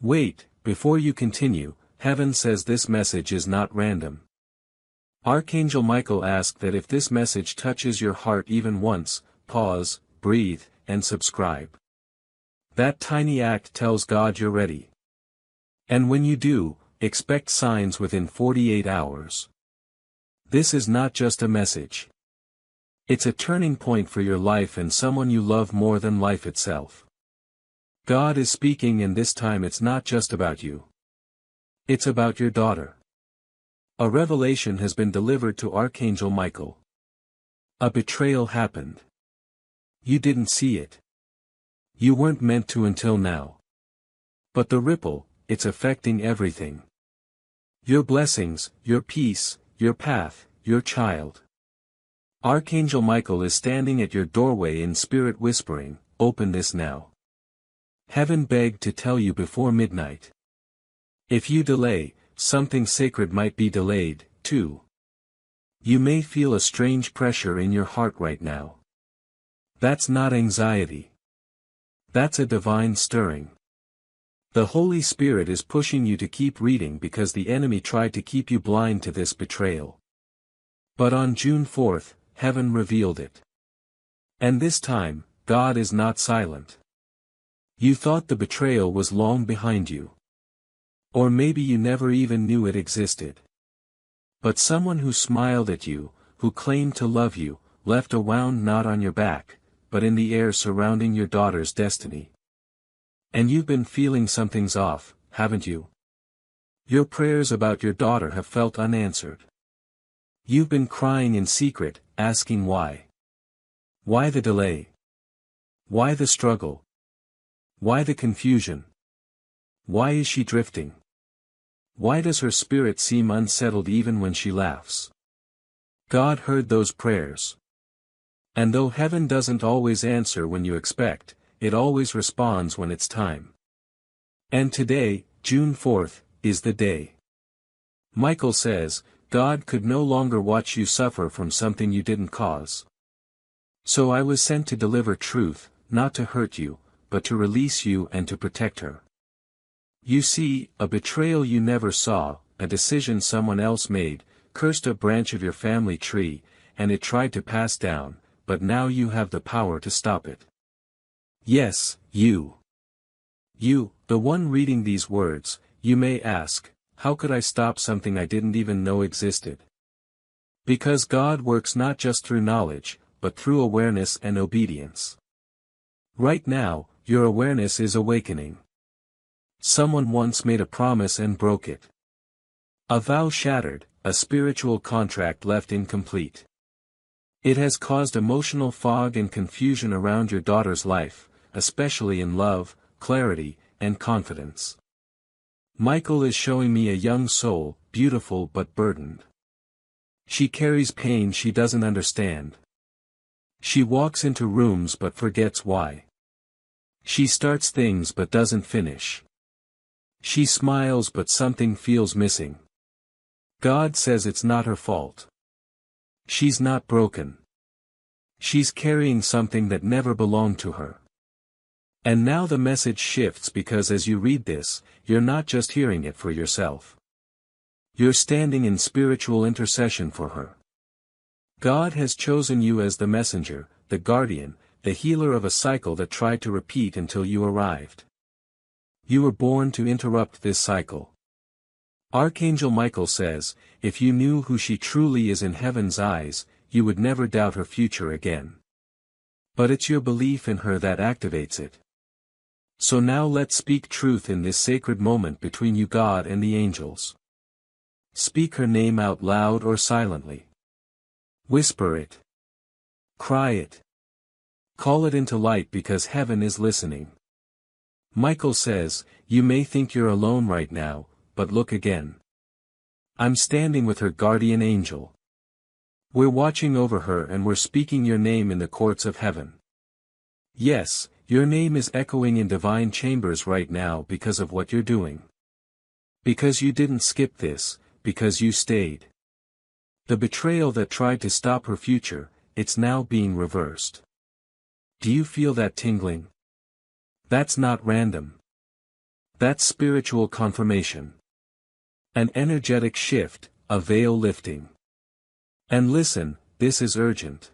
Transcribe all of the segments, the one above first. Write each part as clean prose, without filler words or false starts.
Wait, before you continue, heaven says this message is not random. Archangel Michael asked that if this message touches your heart even once, pause, breathe, and subscribe. That tiny act tells God you're ready. And when you do, expect signs within 48 hours. This is not just a message. It's a turning point for your life and someone you love more than life itself. God is speaking, and this time it's not just about you. It's about your daughter. A revelation has been delivered to Archangel Michael. A betrayal happened. You didn't see it. You weren't meant to until now. But the ripple, it's affecting everything. Your blessings, your peace, your path, your child. Archangel Michael is standing at your doorway in spirit whispering, "Open this now." Heaven begged to tell you before midnight. If you delay, something sacred might be delayed, too. You may feel a strange pressure in your heart right now. That's not anxiety. That's a divine stirring. The Holy Spirit is pushing you to keep reading because the enemy tried to keep you blind to this betrayal. But on June 4th, heaven revealed it. And this time, God is not silent. You thought the betrayal was long behind you. Or maybe you never even knew it existed. But someone who smiled at you, who claimed to love you, left a wound not on your back, but in the air surrounding your daughter's destiny. And you've been feeling something's off, haven't you? Your prayers about your daughter have felt unanswered. You've been crying in secret, asking why. Why the delay? Why the struggle? Why the confusion? Why is she drifting? Why does her spirit seem unsettled even when she laughs? God heard those prayers. And though heaven doesn't always answer when you expect, it always responds when it's time. And today, June 4th, is the day. Michael says, God could no longer watch you suffer from something you didn't cause. So I was sent to deliver truth, not to hurt you, but to release you and to protect her. You see, a betrayal you never saw, a decision someone else made, cursed a branch of your family tree, and it tried to pass down, but now you have the power to stop it. Yes, you. You, the one reading these words, you may ask, how could I stop something I didn't even know existed? Because God works not just through knowledge, but through awareness and obedience. Right now, your awareness is awakening. Someone once made a promise and broke it. A vow shattered, a spiritual contract left incomplete. It has caused emotional fog and confusion around your daughter's life, especially in love, clarity, and confidence. Michael is showing me a young soul, beautiful but burdened. She carries pain she doesn't understand. She walks into rooms but forgets why. She starts things but doesn't finish. She smiles but something feels missing. God says it's not her fault. She's not broken. She's carrying something that never belonged to her. And now the message shifts because as you read this, you're not just hearing it for yourself. You're standing in spiritual intercession for her. God has chosen you as the messenger, the guardian, the healer of a cycle that tried to repeat until you arrived. You were born to interrupt this cycle. Archangel Michael says, if you knew who she truly is in heaven's eyes, you would never doubt her future again. But it's your belief in her that activates it. So now let's speak truth in this sacred moment between you, God, and the angels. Speak her name out loud or silently. Whisper it. Cry it. Call it into light because heaven is listening. Michael says, you may think you're alone right now, but look again. I'm standing with her guardian angel. We're watching over her and we're speaking your name in the courts of heaven. Yes, your name is echoing in divine chambers right now because of what you're doing. Because you didn't skip this, because you stayed. The betrayal that tried to stop her future, it's now being reversed. Do you feel that tingling? That's not random. That's spiritual confirmation. An energetic shift, a veil lifting. And listen, this is urgent.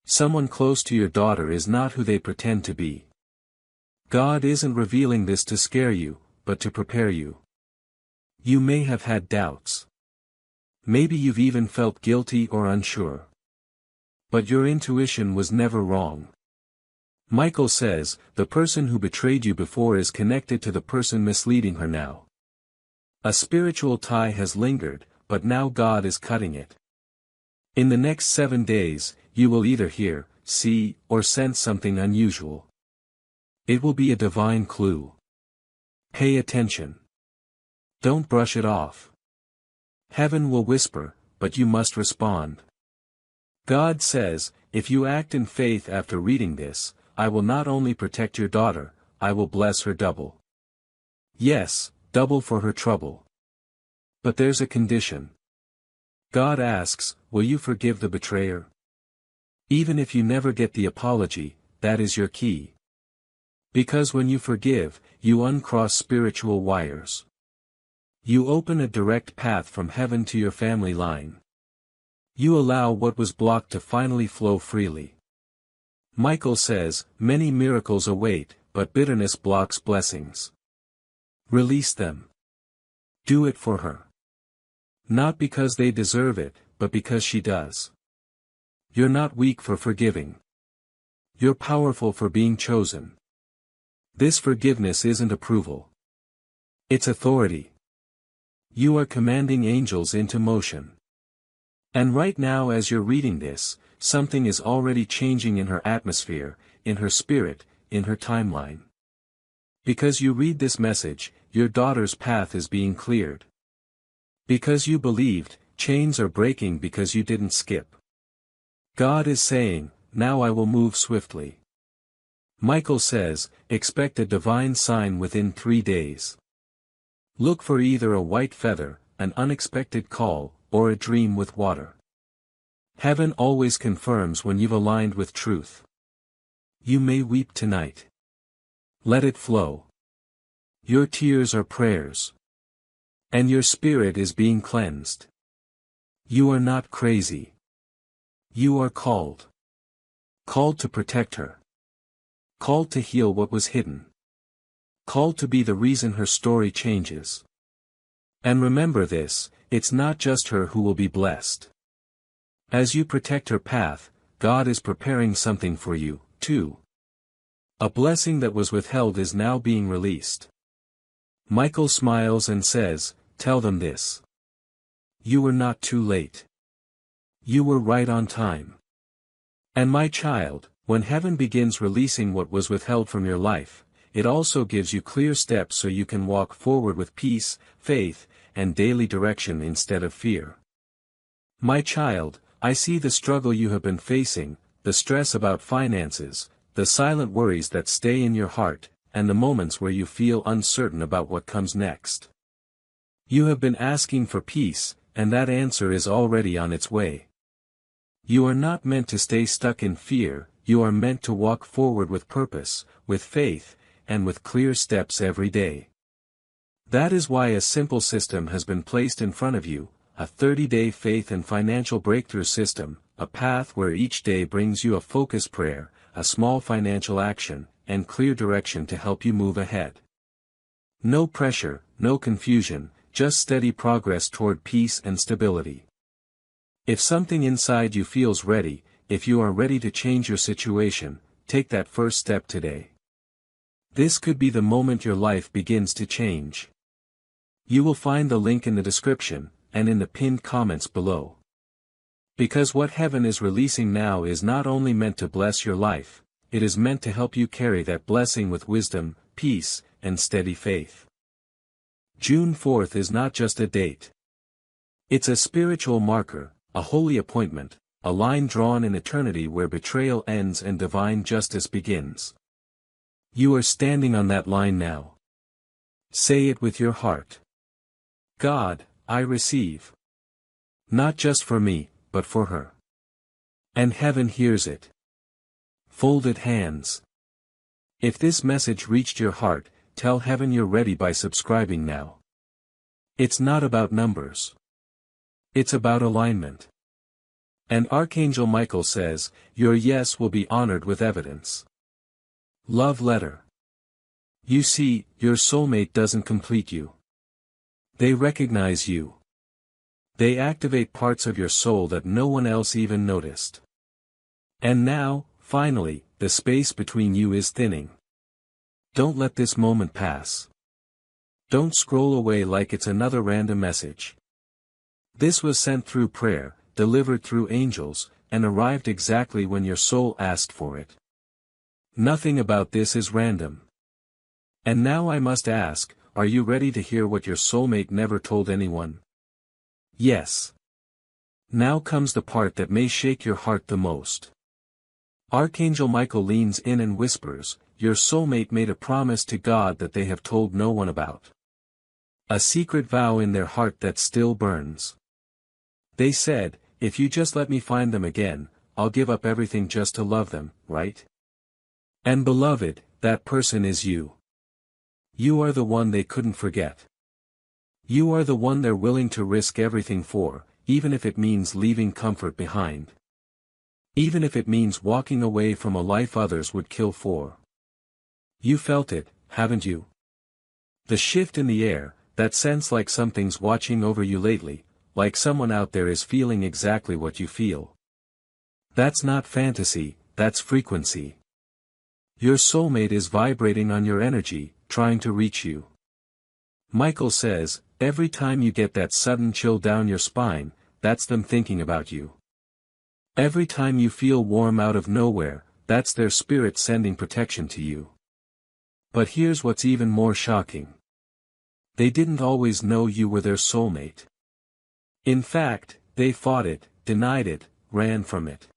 Someone close to your daughter is not who they pretend to be. God isn't revealing this to scare you, but to prepare you. You may have had doubts. Maybe you've even felt guilty or unsure. But your intuition was never wrong. Michael says, the person who betrayed you before is connected to the person misleading her now. A spiritual tie has lingered, but now God is cutting it. In the next 7 days, you will either hear, see, or sense something unusual. It will be a divine clue. Pay attention. Don't brush it off. Heaven will whisper, but you must respond. God says, if you act in faith after reading this, I will not only protect your daughter, I will bless her double. Yes, double for her trouble. But there's a condition. God asks, will you forgive the betrayer? Even if you never get the apology, that is your key. Because when you forgive, you uncross spiritual wires. You open a direct path from heaven to your family line. You allow what was blocked to finally flow freely. Michael says, many miracles await, but bitterness blocks blessings. Release them. Do it for her. Not because they deserve it, but because she does. You're not weak for forgiving. You're powerful for being chosen. This forgiveness isn't approval. It's authority. You are commanding angels into motion. And right now as you're reading this, something is already changing in her atmosphere, in her spirit, in her timeline. Because you read this message, your daughter's path is being cleared. Because you believed, chains are breaking because you didn't skip. God is saying, now I will move swiftly. Michael says, expect a divine sign within 3 days. Look for either a white feather, an unexpected call, or a dream with water. Heaven always confirms when you've aligned with truth. You may weep tonight. Let it flow. Your tears are prayers. And your spirit is being cleansed. You are not crazy. You are called. Called to protect her. Called to heal what was hidden. Called to be the reason her story changes. And remember this, it's not just her who will be blessed. As you protect her path, God is preparing something for you, too. A blessing that was withheld is now being released. Michael smiles and says, tell them this. You were not too late. You were right on time. And my child, when heaven begins releasing what was withheld from your life, it also gives you clear steps so you can walk forward with peace, faith, and daily direction instead of fear. My child, I see the struggle you have been facing, the stress about finances, the silent worries that stay in your heart, and the moments where you feel uncertain about what comes next. You have been asking for peace, and that answer is already on its way. You are not meant to stay stuck in fear, you are meant to walk forward with purpose, with faith, and with clear steps every day. That is why a simple system has been placed in front of you, a 30-day faith and financial breakthrough system, a path where each day brings you a focused prayer, a small financial action, and clear direction to help you move ahead. No pressure, no confusion, just steady progress toward peace and stability. If something inside you feels ready, if you are ready to change your situation, take that first step today. This could be the moment your life begins to change. You will find the link in the description, and in the pinned comments below. Because what heaven is releasing now is not only meant to bless your life, it is meant to help you carry that blessing with wisdom, peace, and steady faith. June 4th is not just a date. It's a spiritual marker, a holy appointment, a line drawn in eternity where betrayal ends and divine justice begins. You are standing on that line now. Say it with your heart. God, I receive. Not just for me, but for her. And heaven hears it. Folded hands. If this message reached your heart, tell heaven you're ready by subscribing now. It's not about numbers. It's about alignment. And Archangel Michael says, your yes will be honored with evidence. Love letter. You see, your soulmate doesn't complete you. They recognize you. They activate parts of your soul that no one else even noticed. And now, finally, the space between you is thinning. Don't let this moment pass. Don't scroll away like it's another random message. This was sent through prayer, delivered through angels, and arrived exactly when your soul asked for it. Nothing about this is random. And now I must ask, are you ready to hear what your soulmate never told anyone? Yes. Now comes the part that may shake your heart the most. Archangel Michael leans in and whispers, your soulmate made a promise to God that they have told no one about. A secret vow in their heart that still burns. They said, if you just let me find them again, I'll give up everything just to love them, right? And beloved, that person is you. You are the one they couldn't forget. You are the one they're willing to risk everything for, even if it means leaving comfort behind. Even if it means walking away from a life others would kill for. You felt it, haven't you? The shift in the air, that sense like something's watching over you lately, like someone out there is feeling exactly what you feel. That's not fantasy, that's frequency. Your soulmate is vibrating on your energy, trying to reach you. Michael says, every time you get that sudden chill down your spine, that's them thinking about you. Every time you feel warm out of nowhere, that's their spirit sending protection to you. But here's what's even more shocking. They didn't always know you were their soulmate. In fact, they fought it, denied it, ran from it.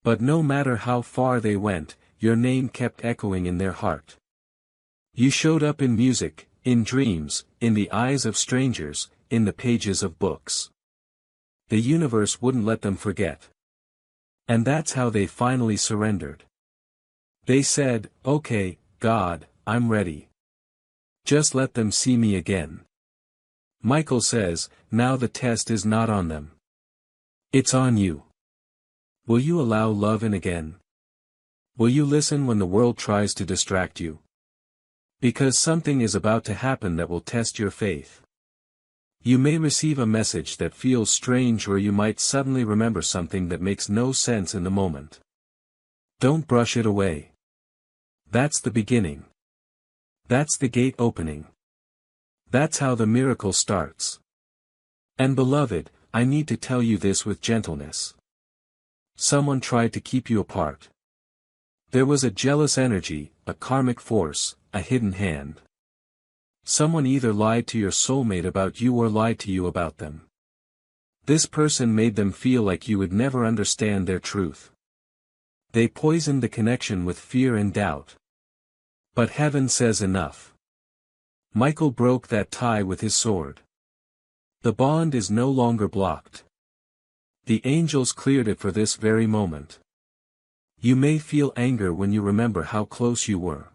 But no matter how far they went, your name kept echoing in their heart. You showed up in music, in dreams, in the eyes of strangers, in the pages of books. The universe wouldn't let them forget. And that's how they finally surrendered. They said, okay, God, I'm ready. Just let them see me again. Michael says, now the test is not on them. It's on you. Will you allow love in again? Will you listen when the world tries to distract you? Because something is about to happen that will test your faith. You may receive a message that feels strange, or you might suddenly remember something that makes no sense in the moment. Don't brush it away. That's the beginning. That's the gate opening. That's how the miracle starts. And beloved, I need to tell you this with gentleness. Someone tried to keep you apart. There was a jealous energy, a karmic force, a hidden hand. Someone either lied to your soulmate about you or lied to you about them. This person made them feel like you would never understand their truth. They poisoned the connection with fear and doubt. But heaven says enough. Michael broke that tie with his sword. The bond is no longer blocked. The angels cleared it for this very moment. You may feel anger when you remember how close you were.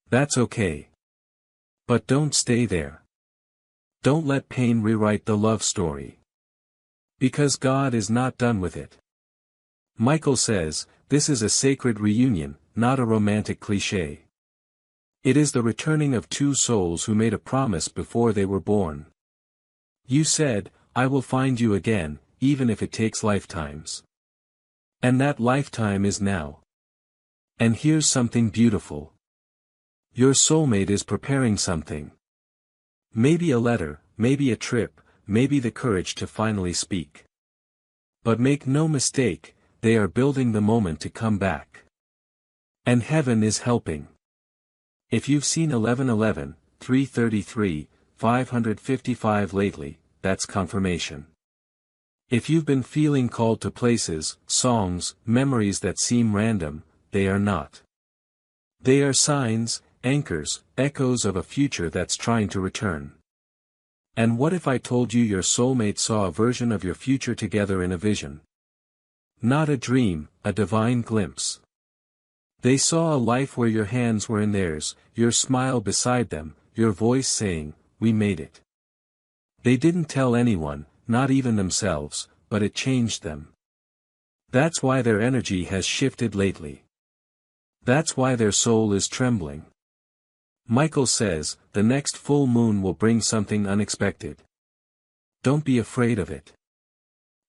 That's okay. But don't stay there. Don't let pain rewrite the love story. Because God is not done with it. Michael says, this is a sacred reunion, not a romantic cliché. It is the returning of two souls who made a promise before they were born. You said, I will find you again, even if it takes lifetimes. And that lifetime is now. And here's something beautiful. Your soulmate is preparing something. Maybe a letter, maybe a trip, maybe the courage to finally speak. But make no mistake, they are building the moment to come back. And heaven is helping. If you've seen 1111, 333, 555 lately, that's confirmation. If you've been feeling called to places, songs, memories that seem random, they are not. They are signs, anchors, echoes of a future that's trying to return. And what if I told you your soulmate saw a version of your future together in a vision? Not a dream, a divine glimpse. They saw a life where your hands were in theirs, your smile beside them, your voice saying, "We made it." They didn't tell anyone, not even themselves, but it changed them. That's why their energy has shifted lately. That's why their soul is trembling. Michael says, the next full moon will bring something unexpected. Don't be afraid of it.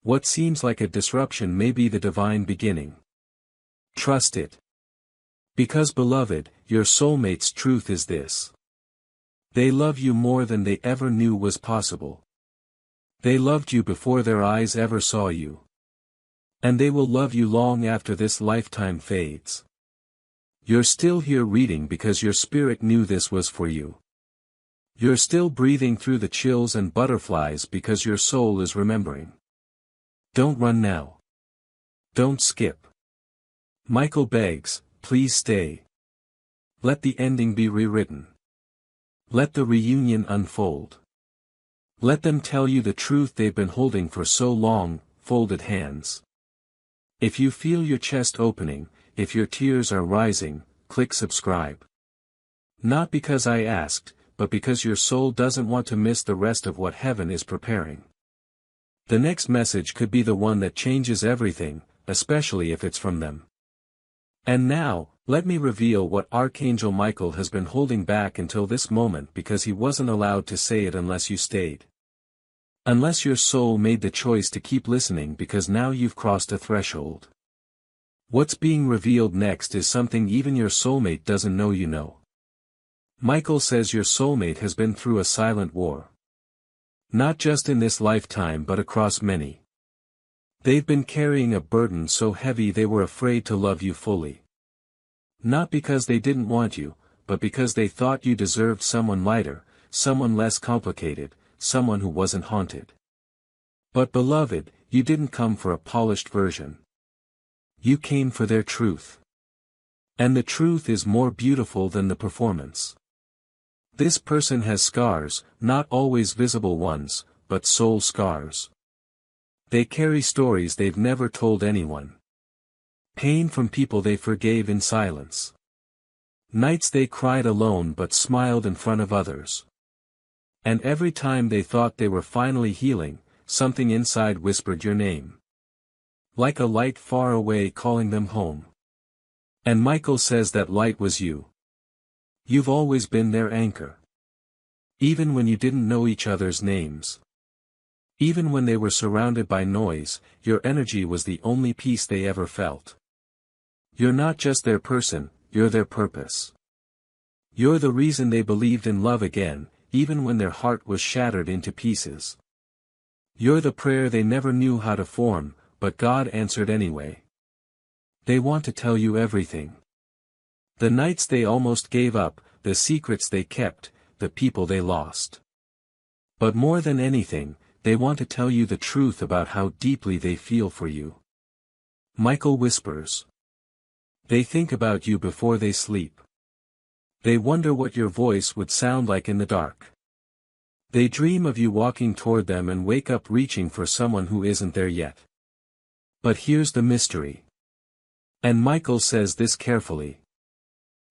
What seems like a disruption may be the divine beginning. Trust it. Because beloved, your soulmate's truth is this. They love you more than they ever knew was possible. They loved you before their eyes ever saw you. And they will love you long after this lifetime fades. You're still here reading because your spirit knew this was for you. You're still breathing through the chills and butterflies because your soul is remembering. Don't run now. Don't skip. Michael begs, please stay. Let the ending be rewritten. Let the reunion unfold. Let them tell you the truth they've been holding for so long, folded hands. If you feel your chest opening, if your tears are rising, click subscribe. Not because I asked, but because your soul doesn't want to miss the rest of what heaven is preparing. The next message could be the one that changes everything, especially if it's from them. And now, let me reveal what Archangel Michael has been holding back until this moment because he wasn't allowed to say it unless you stayed. Unless your soul made the choice to keep listening because now you've crossed a threshold. What's being revealed next is something even your soulmate doesn't know you know. Michael says your soulmate has been through a silent war. Not just in this lifetime but across many. They've been carrying a burden so heavy they were afraid to love you fully. Not because they didn't want you, but because they thought you deserved someone lighter, someone less complicated, someone who wasn't haunted. But beloved, you didn't come for a polished version. You came for their truth. And the truth is more beautiful than the performance. This person has scars, not always visible ones, but soul scars. They carry stories they've never told anyone. Pain from people they forgave in silence. Nights they cried alone but smiled in front of others. And every time they thought they were finally healing, something inside whispered your name. Like a light far away calling them home. And Michael says that light was you. You've always been their anchor. Even when you didn't know each other's names. Even when they were surrounded by noise, your energy was the only peace they ever felt. You're not just their person, you're their purpose. You're the reason they believed in love again, even when their heart was shattered into pieces. You're the prayer they never knew how to form, but God answered anyway. They want to tell you everything. The nights they almost gave up, the secrets they kept, the people they lost. But more than anything, they want to tell you the truth about how deeply they feel for you. Michael whispers. They think about you before they sleep. They wonder what your voice would sound like in the dark. They dream of you walking toward them and wake up reaching for someone who isn't there yet. But here's the mystery. And Michael says this carefully.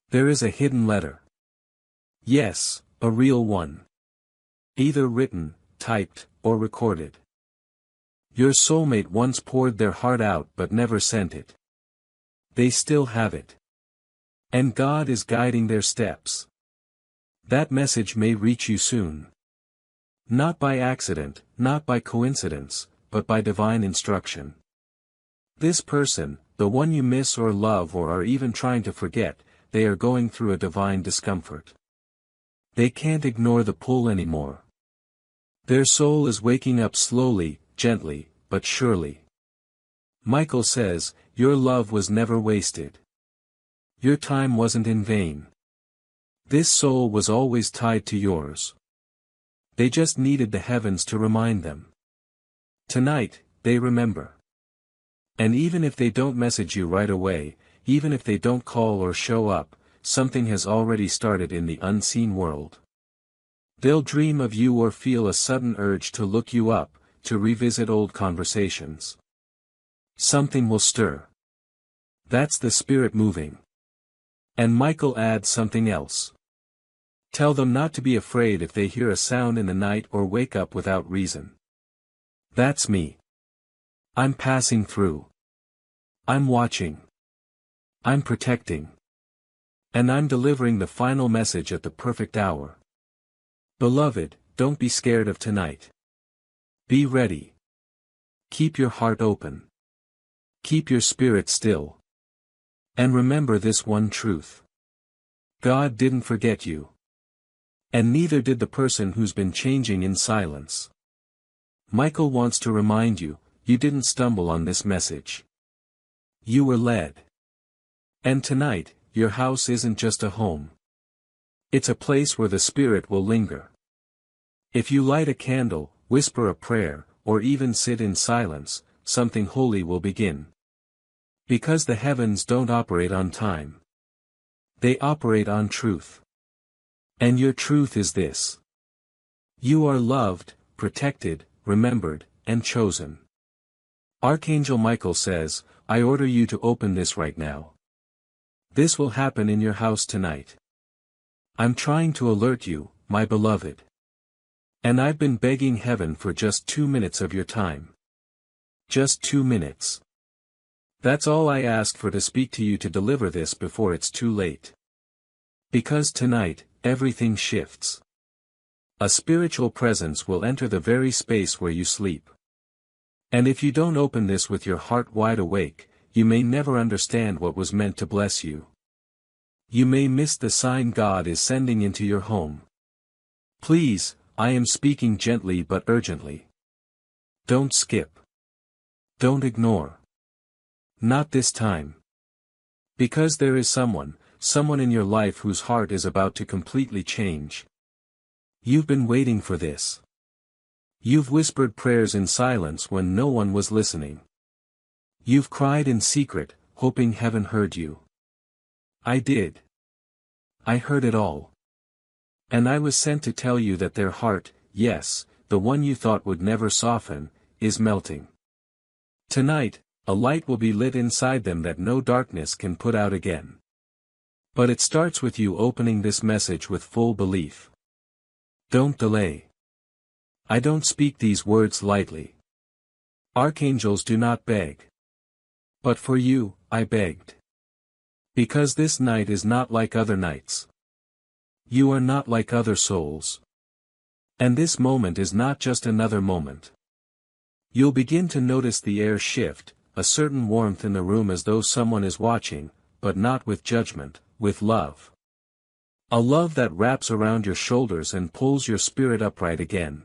There is a hidden letter. Yes, a real one. Either written, typed, or recorded. Your soulmate once poured their heart out but never sent it. They still have it. And God is guiding their steps. That message may reach you soon. Not by accident, not by coincidence, but by divine instruction. This person, the one you miss or love or are even trying to forget, they are going through a divine discomfort. They can't ignore the pull anymore. Their soul is waking up slowly, gently, but surely. Michael says, your love was never wasted. Your time wasn't in vain. This soul was always tied to yours. They just needed the heavens to remind them. Tonight, they remember. And even if they don't message you right away, even if they don't call or show up, something has already started in the unseen world. They'll dream of you or feel a sudden urge to look you up, to revisit old conversations. Something will stir. That's the spirit moving. And Michael adds something else. Tell them not to be afraid if they hear a sound in the night or wake up without reason. That's me. I'm passing through. I'm watching. I'm protecting. And I'm delivering the final message at the perfect hour. Beloved, don't be scared of tonight. Be ready. Keep your heart open. Keep your spirit still. And remember this one truth. God didn't forget you. And neither did the person who's been changing in silence. Michael wants to remind you, you didn't stumble on this message. You were led. And tonight, your house isn't just a home. It's a place where the Spirit will linger. If you light a candle, whisper a prayer, or even sit in silence, something holy will begin. Because the heavens don't operate on time. They operate on truth. And your truth is this. You are loved, protected, remembered, and chosen. Archangel Michael says, I order you to open this right now. This will happen in your house tonight. I'm trying to alert you, my beloved. And I've been begging heaven for just 2 minutes of your time. Just 2 minutes. That's all I asked for to speak to you to deliver this before it's too late. Because tonight, everything shifts. A spiritual presence will enter the very space where you sleep. And if you don't open this with your heart wide awake, you may never understand what was meant to bless you. You may miss the sign God is sending into your home. Please, I am speaking gently but urgently. Don't skip. Don't ignore. Not this time. Because there is someone in your life whose heart is about to completely change. You've been waiting for this. You've whispered prayers in silence when no one was listening. You've cried in secret, hoping heaven heard you. I did. I heard it all. And I was sent to tell you that their heart, yes, the one you thought would never soften, is melting. Tonight, a light will be lit inside them that no darkness can put out again. But it starts with you opening this message with full belief. Don't delay. I don't speak these words lightly. Archangels do not beg. But for you, I begged. Because this night is not like other nights. You are not like other souls. And this moment is not just another moment. You'll begin to notice the air shift, a certain warmth in the room as though someone is watching, but not with judgment, with love. A love that wraps around your shoulders and pulls your spirit upright again.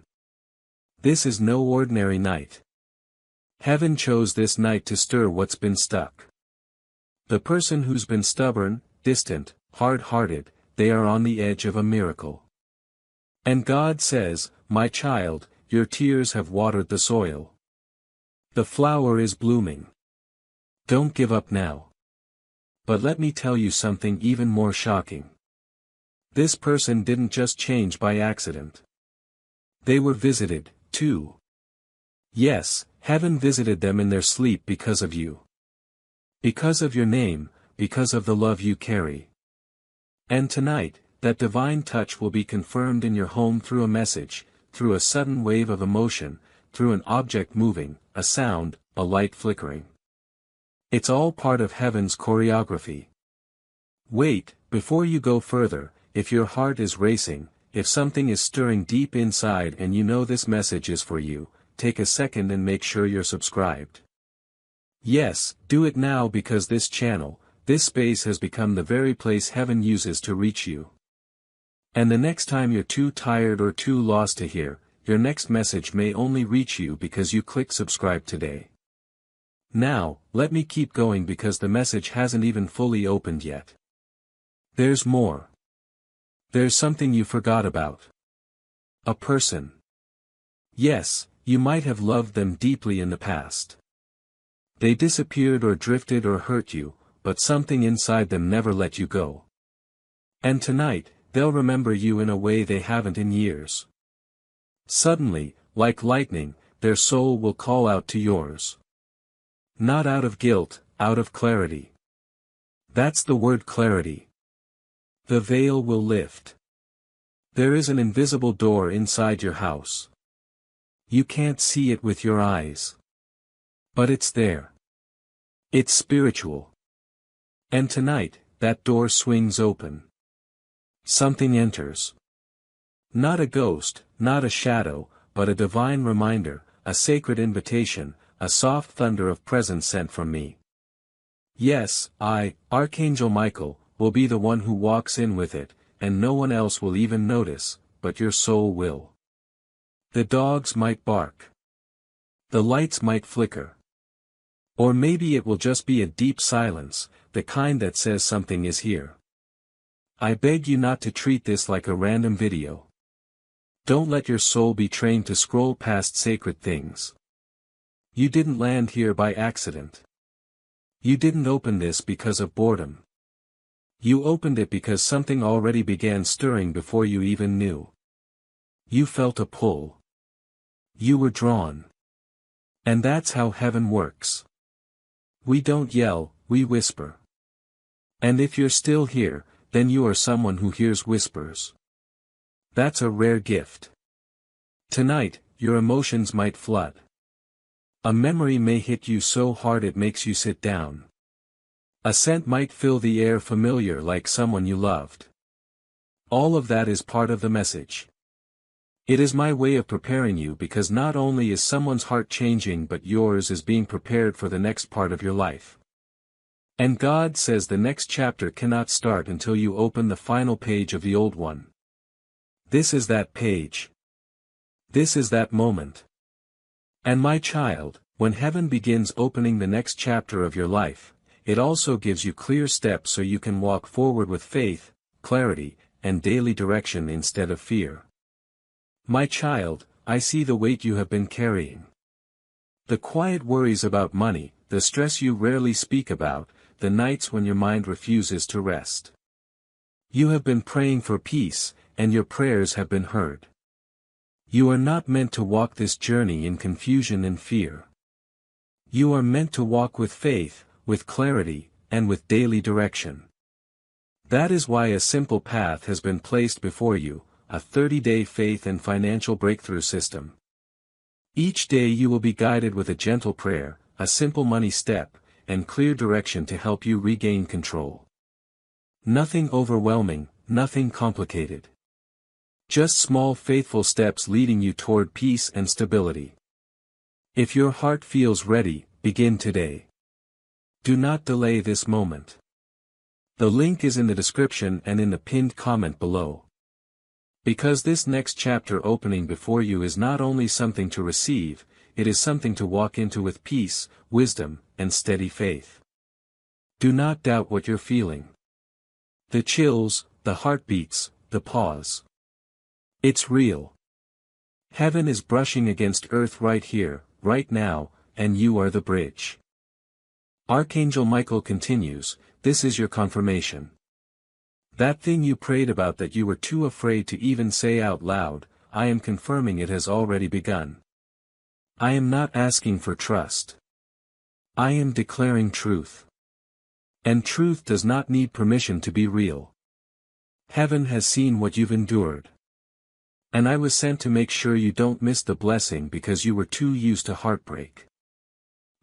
This is no ordinary night. Heaven chose this night to stir what's been stuck. The person who's been stubborn, distant, hard-hearted, they are on the edge of a miracle. And God says, my child, your tears have watered the soil. The flower is blooming. Don't give up now. But let me tell you something even more shocking. This person didn't just change by accident. They were visited, too. Yes, heaven visited them in their sleep because of you. Because of your name, because of the love you carry. And tonight, that divine touch will be confirmed in your home through a message, through a sudden wave of emotion, through an object moving, a sound, a light flickering. It's all part of heaven's choreography. Wait, before you go further, if your heart is racing, if something is stirring deep inside and you know this message is for you, take a second and make sure you're subscribed. Yes, do it now because this channel, this space has become the very place heaven uses to reach you. And the next time you're too tired or too lost to hear, your next message may only reach you because you clicked subscribe today. Now, let me keep going because the message hasn't even fully opened yet. There's more. There's something you forgot about. A person. Yes, you might have loved them deeply in the past. They disappeared or drifted or hurt you, but something inside them never let you go. And tonight, they'll remember you in a way they haven't in years. Suddenly, like lightning, their soul will call out to yours. Not out of guilt, out of clarity. That's the word clarity. The veil will lift. There is an invisible door inside your house. You can't see it with your eyes. But it's there. It's spiritual. And tonight, that door swings open. Something enters. Not a ghost, not a shadow, but a divine reminder, a sacred invitation, a soft thunder of presence sent from me. Yes, I, Archangel Michael, will be the one who walks in with it, and no one else will even notice, but your soul will. The dogs might bark. The lights might flicker. Or maybe it will just be a deep silence, the kind that says something is here. I beg you not to treat this like a random video. Don't let your soul be trained to scroll past sacred things. You didn't land here by accident. You didn't open this because of boredom. You opened it because something already began stirring before you even knew. You felt a pull. You were drawn. And that's how heaven works. We don't yell, we whisper. And if you're still here, then you are someone who hears whispers. That's a rare gift. Tonight, your emotions might flood. A memory may hit you so hard it makes you sit down. A scent might fill the air familiar like someone you loved. All of that is part of the message. It is my way of preparing you because not only is someone's heart changing but yours is being prepared for the next part of your life. And God says the next chapter cannot start until you open the final page of the old one. This is that page. This is that moment. And my child, when heaven begins opening the next chapter of your life, it also gives you clear steps so you can walk forward with faith, clarity, and daily direction instead of fear. My child, I see the weight you have been carrying. The quiet worries about money, the stress you rarely speak about, the nights when your mind refuses to rest. You have been praying for peace, and your prayers have been heard. You are not meant to walk this journey in confusion and fear. You are meant to walk with faith, with clarity, and with daily direction. That is why a simple path has been placed before you, a 30-day faith and financial breakthrough system. Each day you will be guided with a gentle prayer, a simple money step, and clear direction to help you regain control. Nothing overwhelming, nothing complicated. Just small faithful steps leading you toward peace and stability. If your heart feels ready, begin today. Do not delay this moment. The link is in the description and in the pinned comment below. Because this next chapter opening before you is not only something to receive, it is something to walk into with peace, wisdom, and steady faith. Do not doubt what you're feeling. The chills, the heartbeats, the pause. It's real. Heaven is brushing against earth right here, right now, and you are the bridge. Archangel Michael continues, this is your confirmation. That thing you prayed about that you were too afraid to even say out loud, I am confirming it has already begun. I am not asking for trust. I am declaring truth. And truth does not need permission to be real. Heaven has seen what you've endured. And I was sent to make sure you don't miss the blessing because you were too used to heartbreak.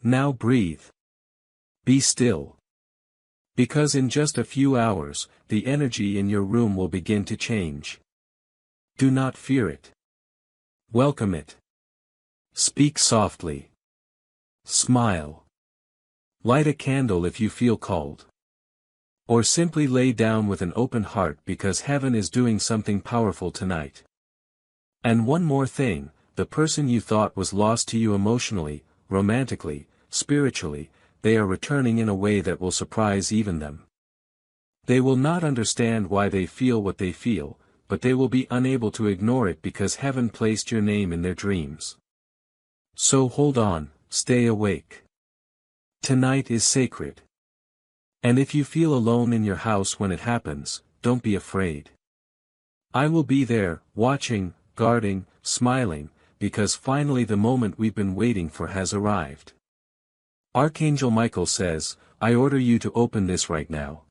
Now breathe. Be still. Because in just a few hours, the energy in your room will begin to change. Do not fear it. Welcome it. Speak softly. Smile. Light a candle if you feel called. Or simply lay down with an open heart because heaven is doing something powerful tonight. And one more thing, the person you thought was lost to you emotionally, romantically, spiritually, they are returning in a way that will surprise even them. They will not understand why they feel what they feel, but they will be unable to ignore it because heaven placed your name in their dreams. So hold on, stay awake. Tonight is sacred. And if you feel alone in your house when it happens, don't be afraid. I will be there, watching, guarding, smiling, because finally the moment we've been waiting for has arrived. Archangel Michael says, I order you to open this right now.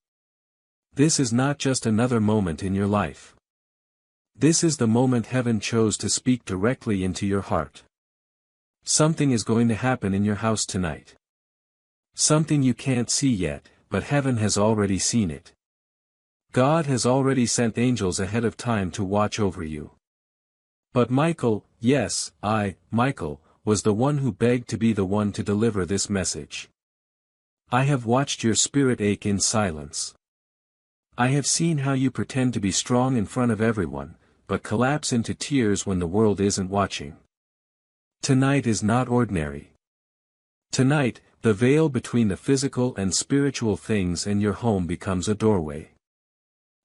This is not just another moment in your life. This is the moment heaven chose to speak directly into your heart. Something is going to happen in your house tonight. Something you can't see yet, but heaven has already seen it. God has already sent angels ahead of time to watch over you. But Michael, yes, Michael, was the one who begged to be the one to deliver this message. I have watched your spirit ache in silence. I have seen how you pretend to be strong in front of everyone, but collapse into tears when the world isn't watching. Tonight is not ordinary. Tonight, the veil between the physical and spiritual things in your home becomes a doorway.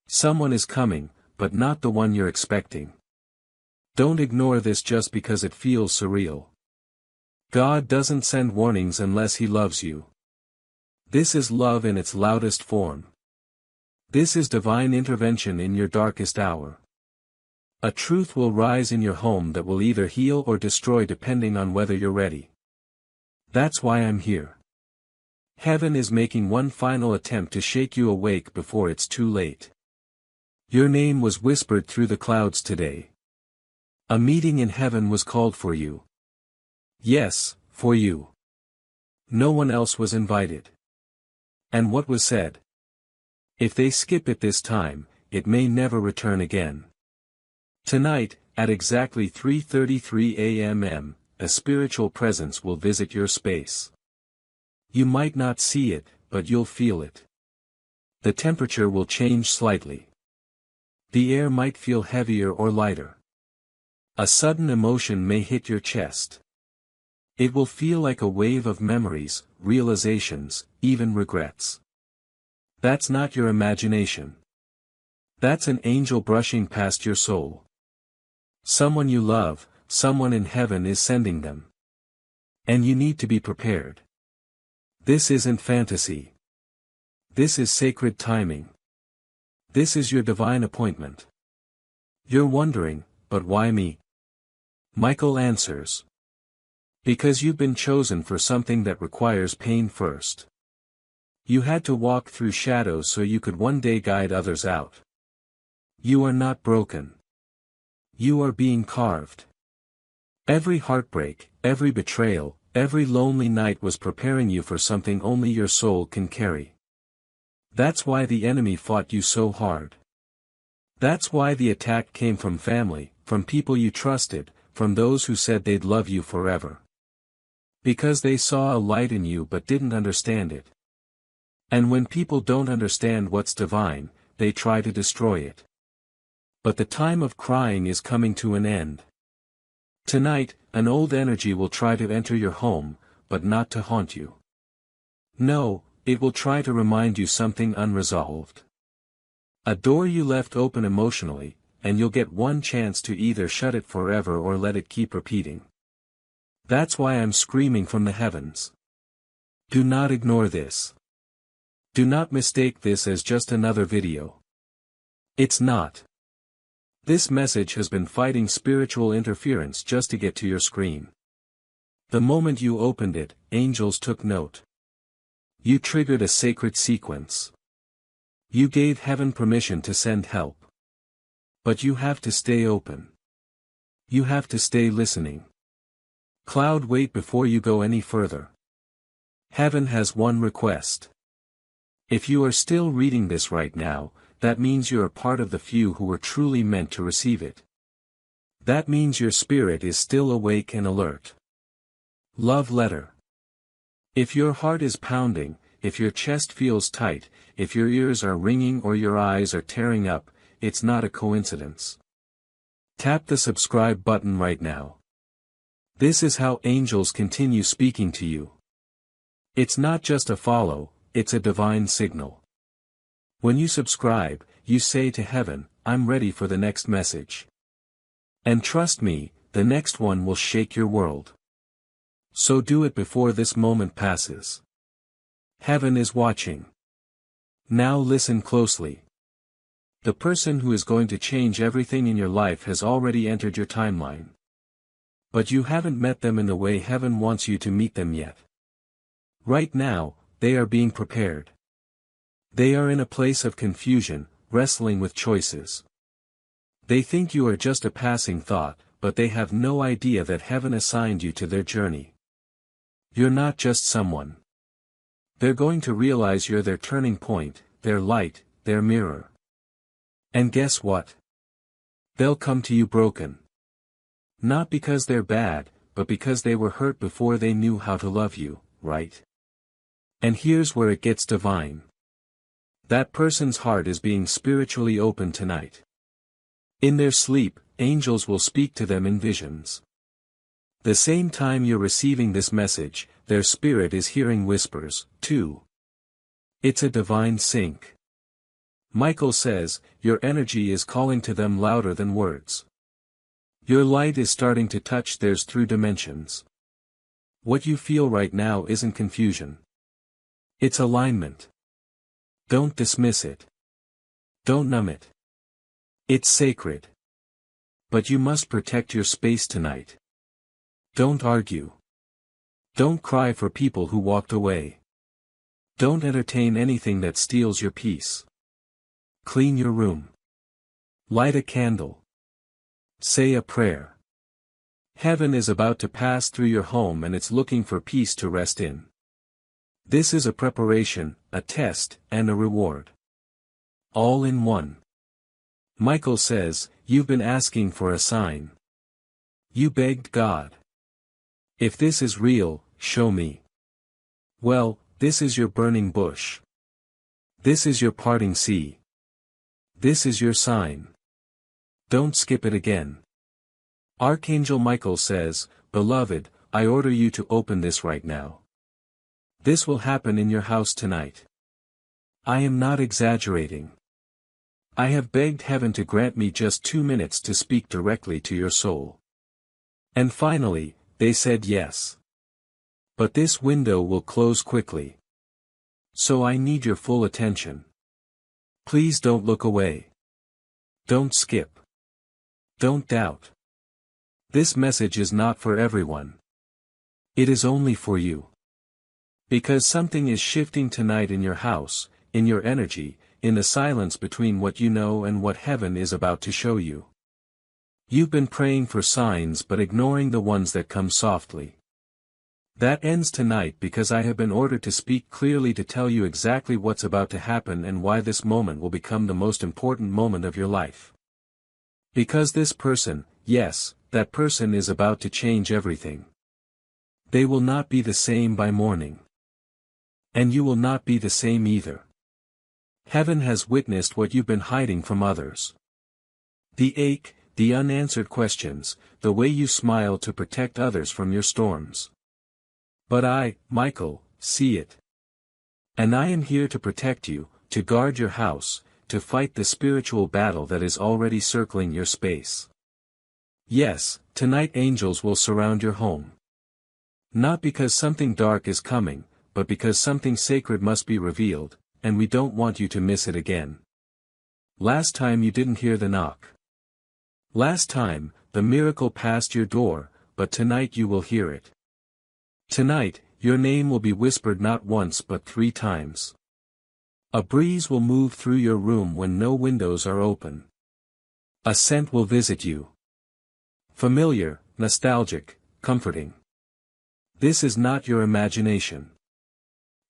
Someone is coming, but not the one you're expecting. Don't ignore this just because it feels surreal. God doesn't send warnings unless He loves you. This is love in its loudest form. This is divine intervention in your darkest hour. A truth will rise in your home that will either heal or destroy depending on whether you're ready. That's why I'm here. Heaven is making one final attempt to shake you awake before it's too late. Your name was whispered through the clouds today. A meeting in heaven was called for you. Yes, for you. No one else was invited. And what was said? If they skip it this time, it may never return again. Tonight, at exactly 3:33 a.m., a spiritual presence will visit your space. You might not see it, but you'll feel it. The temperature will change slightly. The air might feel heavier or lighter. A sudden emotion may hit your chest. It will feel like a wave of memories, realizations, even regrets. That's not your imagination. That's an angel brushing past your soul. Someone you love, someone in heaven is sending them. And you need to be prepared. This isn't fantasy. This is sacred timing. This is your divine appointment. You're wondering, but why me? Michael answers. Because you've been chosen for something that requires pain first. You had to walk through shadows so you could one day guide others out. You are not broken. You are being carved. Every heartbreak, every betrayal, every lonely night was preparing you for something only your soul can carry. That's why the enemy fought you so hard. That's why the attack came from family, from people you trusted, from those who said they'd love you forever. Because they saw a light in you but didn't understand it. And when people don't understand what's divine, they try to destroy it. But the time of crying is coming to an end. Tonight, an old energy will try to enter your home, but not to haunt you. No, it will try to remind you something unresolved. A door you left open emotionally, and you'll get one chance to either shut it forever or let it keep repeating. That's why I'm screaming from the heavens. Do not ignore this. Do not mistake this as just another video. It's not. This message has been fighting spiritual interference just to get to your screen. The moment you opened it, angels took note. You triggered a sacred sequence. You gave heaven permission to send help. But you have to stay open. You have to stay listening. Cloud, wait before you go any further. Heaven has one request. If you are still reading this right now, that means you are part of the few who were truly meant to receive it. That means your spirit is still awake and alert. Love letter. If your heart is pounding, if your chest feels tight, if your ears are ringing or your eyes are tearing up, it's not a coincidence. Tap the subscribe button right now. This is how angels continue speaking to you. It's not just a follow, it's a divine signal. When you subscribe, you say to heaven, I'm ready for the next message. And trust me, the next one will shake your world. So do it before this moment passes. Heaven is watching. Now listen closely. The person who is going to change everything in your life has already entered your timeline. But you haven't met them in the way heaven wants you to meet them yet. Right now, they are being prepared. They are in a place of confusion, wrestling with choices. They think you are just a passing thought, but they have no idea that heaven assigned you to their journey. You're not just someone. They're going to realize you're their turning point, their light, their mirror. And guess what? They'll come to you broken. Not because they're bad, but because they were hurt before they knew how to love you, right? And here's where it gets divine. That person's heart is being spiritually opened tonight. In their sleep, angels will speak to them in visions. The same time you're receiving this message, their spirit is hearing whispers, too. It's a divine sync. Michael says, your energy is calling to them louder than words. Your light is starting to touch theirs through dimensions. What you feel right now isn't confusion. It's alignment. Don't dismiss it. Don't numb it. It's sacred. But you must protect your space tonight. Don't argue. Don't cry for people who walked away. Don't entertain anything that steals your peace. Clean your room. Light a candle. Say a prayer. Heaven is about to pass through your home and it's looking for peace to rest in. This is a preparation, a test, and a reward. All in one. Michael says, you've been asking for a sign. You begged God. If this is real, show me. Well, this is your burning bush. This is your parting sea. This is your sign. Don't skip it again. Archangel Michael says, Beloved, I order you to open this right now. This will happen in your house tonight. I am not exaggerating. I have begged heaven to grant me just 2 minutes to speak directly to your soul. And finally, they said yes. But this window will close quickly. So I need your full attention. Please don't look away. Don't skip. Don't doubt. This message is not for everyone. It is only for you. Because something is shifting tonight in your house, in your energy, in the silence between what you know and what heaven is about to show you. You've been praying for signs but ignoring the ones that come softly. That ends tonight because I have been ordered to speak clearly to tell you exactly what's about to happen and why this moment will become the most important moment of your life. Because this person, yes, that person is about to change everything. They will not be the same by morning. And you will not be the same either. Heaven has witnessed what you've been hiding from others. The ache, the unanswered questions, the way you smile to protect others from your storms. But I, Michael, see it. And I am here to protect you, to guard your house, to fight the spiritual battle that is already circling your space. Yes, tonight angels will surround your home. Not because something dark is coming, but because something sacred must be revealed, and we don't want you to miss it again. Last time you didn't hear the knock. Last time, the miracle passed your door, but tonight you will hear it. Tonight, your name will be whispered not once but 3 times. A breeze will move through your room when no windows are open. A scent will visit you. Familiar, nostalgic, comforting. This is not your imagination.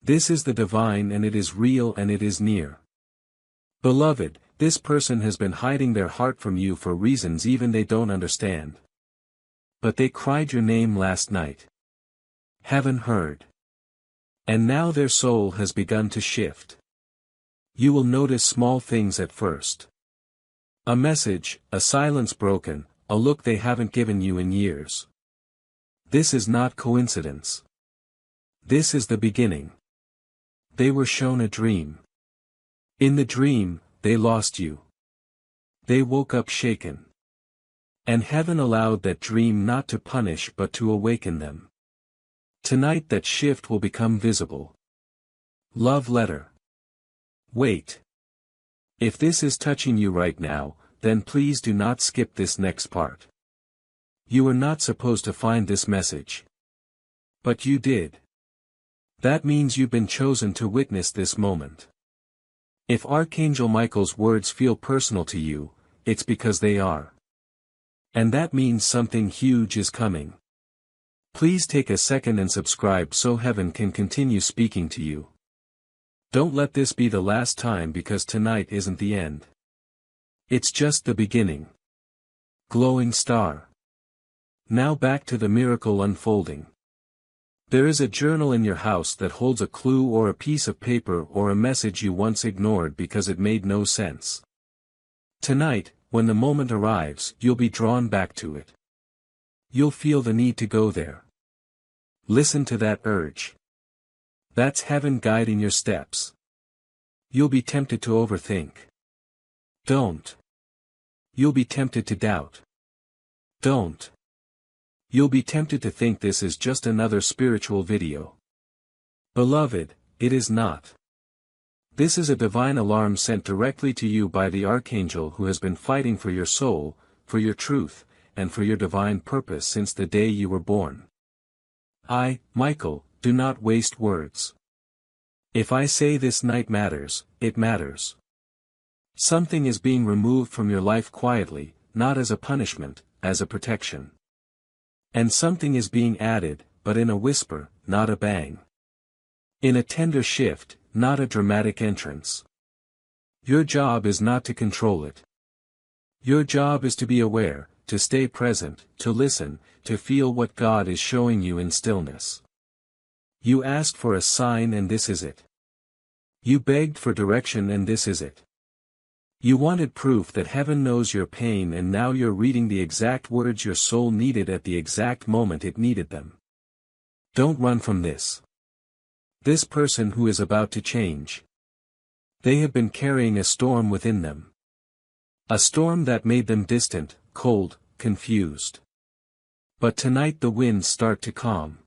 This is the divine and it is real and it is near. Beloved, this person has been hiding their heart from you for reasons even they don't understand. But they cried your name last night. Heaven heard. And now their soul has begun to shift. You will notice small things at first. A message, a silence broken, a look they haven't given you in years. This is not coincidence. This is the beginning. They were shown a dream. In the dream, they lost you. They woke up shaken. And heaven allowed that dream not to punish but to awaken them. Tonight that shift will become visible. Love letter. Wait. If this is touching you right now, then please do not skip this next part. You were not supposed to find this message. But you did. That means you've been chosen to witness this moment. If Archangel Michael's words feel personal to you, it's because they are. And that means something huge is coming. Please take a second and subscribe so heaven can continue speaking to you. Don't let this be the last time, because tonight isn't the end. It's just the beginning. Glowing star. Now back to the miracle unfolding. There is a journal in your house that holds a clue or a piece of paper or a message you once ignored because it made no sense. Tonight, when the moment arrives, you'll be drawn back to it. You'll feel the need to go there. Listen to that urge. That's heaven guiding your steps. You'll be tempted to overthink. Don't. You'll be tempted to doubt. Don't. You'll be tempted to think this is just another spiritual video. Beloved, it is not. This is a divine alarm sent directly to you by the Archangel who has been fighting for your soul, for your truth, and for your divine purpose since the day you were born. I, Michael, do not waste words. If I say this night matters, it matters. Something is being removed from your life quietly, not as a punishment, as a protection. And something is being added, but in a whisper, not a bang. In a tender shift, not a dramatic entrance. Your job is not to control it. Your job is to be aware, to stay present, to listen, to feel what God is showing you in stillness. You asked for a sign and this is it. You begged for direction and this is it. You wanted proof that heaven knows your pain, and now you're reading the exact words your soul needed at the exact moment it needed them. Don't run from this. This person who is about to change. They have been carrying a storm within them. A storm that made them distant, cold, confused. But tonight the winds start to calm.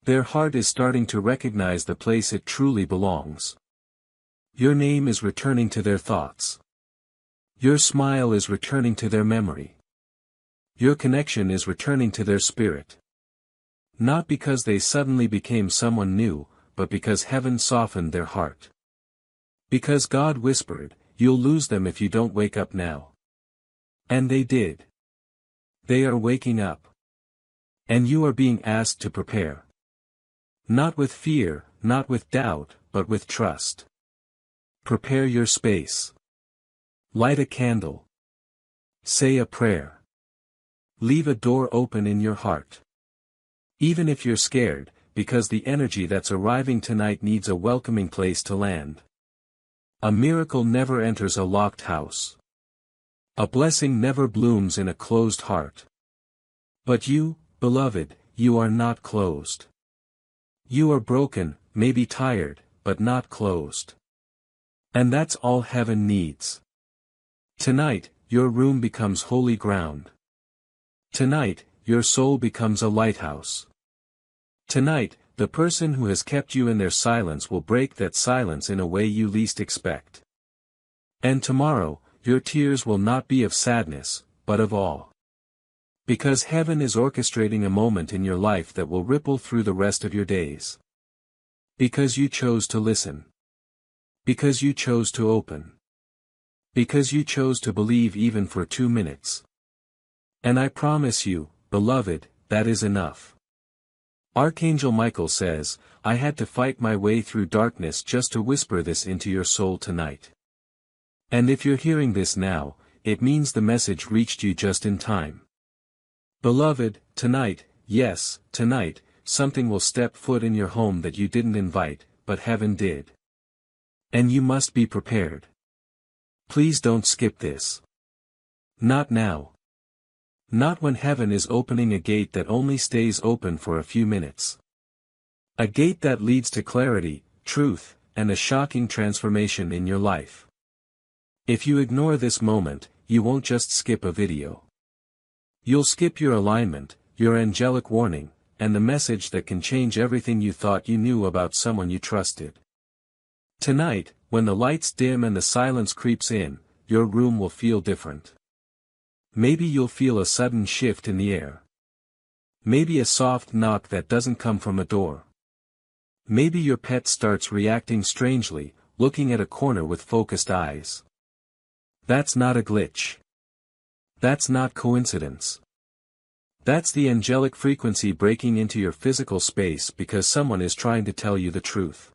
Their heart is starting to recognize the place it truly belongs. Your name is returning to their thoughts. Your smile is returning to their memory. Your connection is returning to their spirit. Not because they suddenly became someone new, but because heaven softened their heart. Because God whispered, "You'll lose them if you don't wake up now." And they did. They are waking up. And you are being asked to prepare. Not with fear, not with doubt, but with trust. Prepare your space. Light a candle. Say a prayer. Leave a door open in your heart. Even if you're scared, because the energy that's arriving tonight needs a welcoming place to land. A miracle never enters a locked house. A blessing never blooms in a closed heart. But you, beloved, you are not closed. You are broken, maybe tired, but not closed. And that's all heaven needs. Tonight, your room becomes holy ground. Tonight, your soul becomes a lighthouse. Tonight, the person who has kept you in their silence will break that silence in a way you least expect. And tomorrow, your tears will not be of sadness, but of awe. Because heaven is orchestrating a moment in your life that will ripple through the rest of your days. Because you chose to listen. Because you chose to open. Because you chose to believe even for 2 minutes. And I promise you, beloved, that is enough. Archangel Michael says, I had to fight my way through darkness just to whisper this into your soul tonight. And if you're hearing this now, it means the message reached you just in time. Beloved, tonight, yes, tonight, something will step foot in your home that you didn't invite, but heaven did. And you must be prepared. Please don't skip this. Not now. Not when heaven is opening a gate that only stays open for a few minutes. A gate that leads to clarity, truth, and a shocking transformation in your life. If you ignore this moment, you won't just skip a video. You'll skip your alignment, your angelic warning, and the message that can change everything you thought you knew about someone you trusted. Tonight, when the lights dim and the silence creeps in, your room will feel different. Maybe you'll feel a sudden shift in the air. Maybe a soft knock that doesn't come from a door. Maybe your pet starts reacting strangely, looking at a corner with focused eyes. That's not a glitch. That's not coincidence. That's the angelic frequency breaking into your physical space because someone is trying to tell you the truth.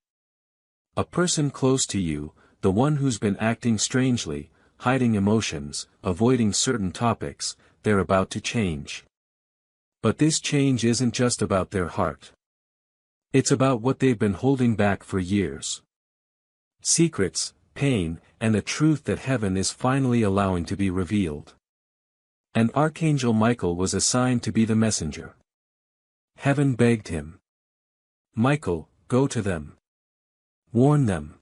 A person close to you, the one who's been acting strangely, hiding emotions, avoiding certain topics, they're about to change. But this change isn't just about their heart. It's about what they've been holding back for years. Secrets, pain, and a truth that heaven is finally allowing to be revealed. And Archangel Michael was assigned to be the messenger. Heaven begged him. Michael, go to them. Warn them.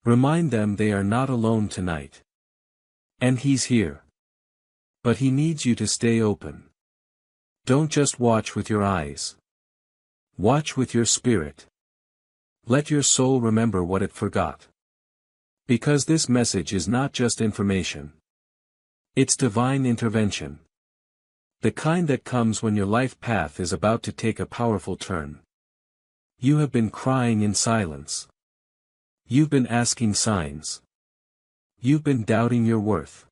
Remind them they are not alone tonight. And he's here. But he needs you to stay open. Don't just watch with your eyes. Watch with your spirit. Let your soul remember what it forgot. Because this message is not just information. It's divine intervention. The kind that comes when your life path is about to take a powerful turn. You have been crying in silence. You've been asking signs. You've been doubting your worth.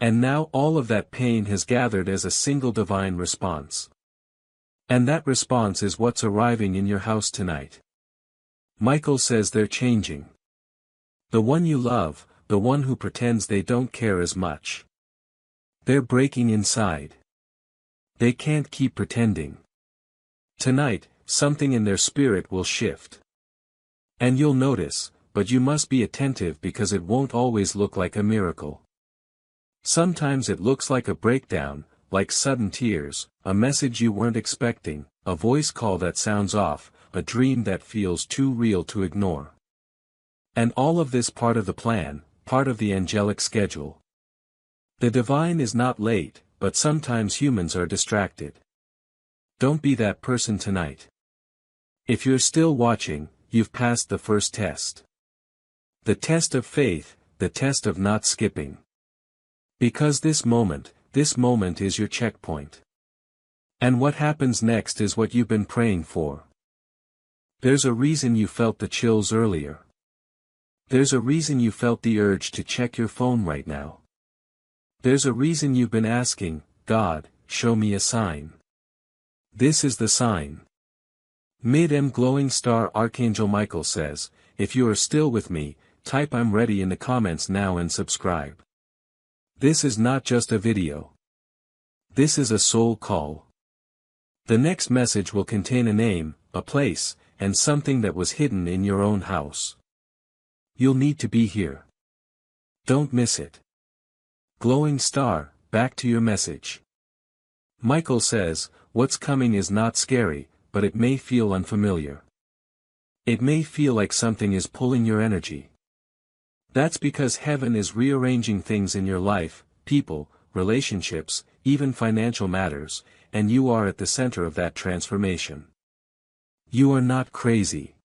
And now all of that pain has gathered as a single divine response. And that response is what's arriving in your house tonight. Michael says they're changing. The one you love, the one who pretends they don't care as much. They're breaking inside. They can't keep pretending. Tonight, something in their spirit will shift. And you'll notice, but you must be attentive because it won't always look like a miracle. Sometimes it looks like a breakdown, like sudden tears, a message you weren't expecting, a voice call that sounds off, a dream that feels too real to ignore. And all of this part of the plan, part of the angelic schedule. The divine is not late, but sometimes humans are distracted. Don't be that person tonight. If you're still watching, you've passed the first test. The test of faith, the test of not skipping. Because this moment is your checkpoint. And what happens next is what you've been praying for. There's a reason you felt the chills earlier. There's a reason you felt the urge to check your phone right now. There's a reason you've been asking, God, show me a sign. This is the sign. Mid-M glowing star Archangel Michael says, if you are still with me, type I'm ready in the comments now and subscribe. This is not just a video. This is a soul call. The next message will contain a name, a place, and something that was hidden in your own house. You'll need to be here. Don't miss it. Glowing star, back to your message. Michael says, what's coming is not scary, but it may feel unfamiliar. It may feel like something is pulling your energy. That's because heaven is rearranging things in your life, people, relationships, even financial matters, and you are at the center of that transformation. You are not crazy.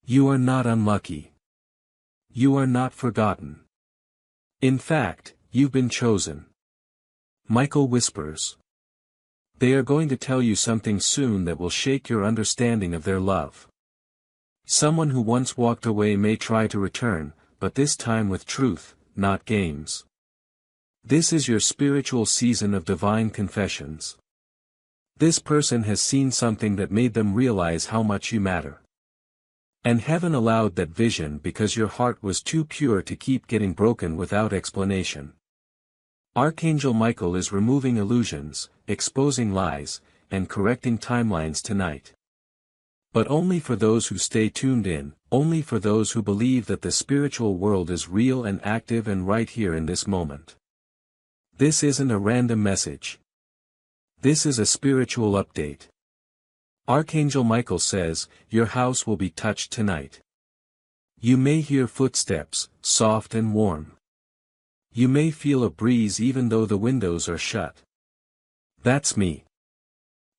You are not unlucky. You are not forgotten. In fact, you've been chosen. Michael whispers. They are going to tell you something soon that will shake your understanding of their love. Someone who once walked away may try to return, but this time with truth, not games. This is your spiritual season of divine confessions. This person has seen something that made them realize how much you matter. And heaven allowed that vision because your heart was too pure to keep getting broken without explanation. Archangel Michael is removing illusions, exposing lies, and correcting timelines tonight. But only for those who stay tuned in, only for those who believe that the spiritual world is real and active and right here in this moment. This isn't a random message. This is a spiritual update. Archangel Michael says, your house will be touched tonight. You may hear footsteps, soft and warm. You may feel a breeze even though the windows are shut. That's me.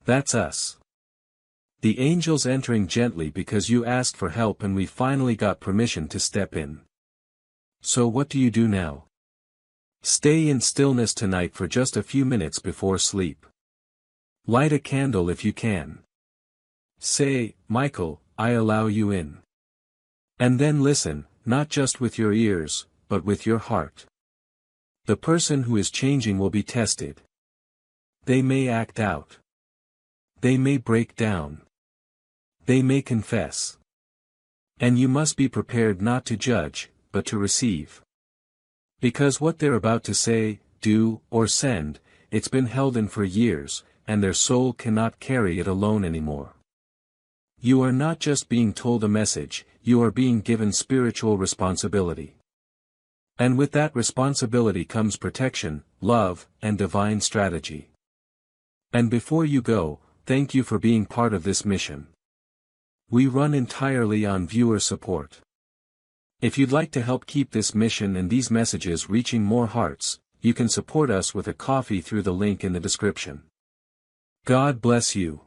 That's us. The angels entering gently because you asked for help and we finally got permission to step in. So what do you do now? Stay in stillness tonight for just a few minutes before sleep. Light a candle if you can. Say, Michael, I allow you in. And then listen, not just with your ears, but with your heart. The person who is changing will be tested. They may act out. They may break down. They may confess. And you must be prepared not to judge, but to receive. Because what they're about to say, do, or send, it's been held in for years, and their soul cannot carry it alone anymore. You are not just being told a message, you are being given spiritual responsibility. And with that responsibility comes protection, love, and divine strategy. And before you go, thank you for being part of this mission. We run entirely on viewer support. If you'd like to help keep this mission and these messages reaching more hearts, you can support us with a coffee through the link in the description. God bless you.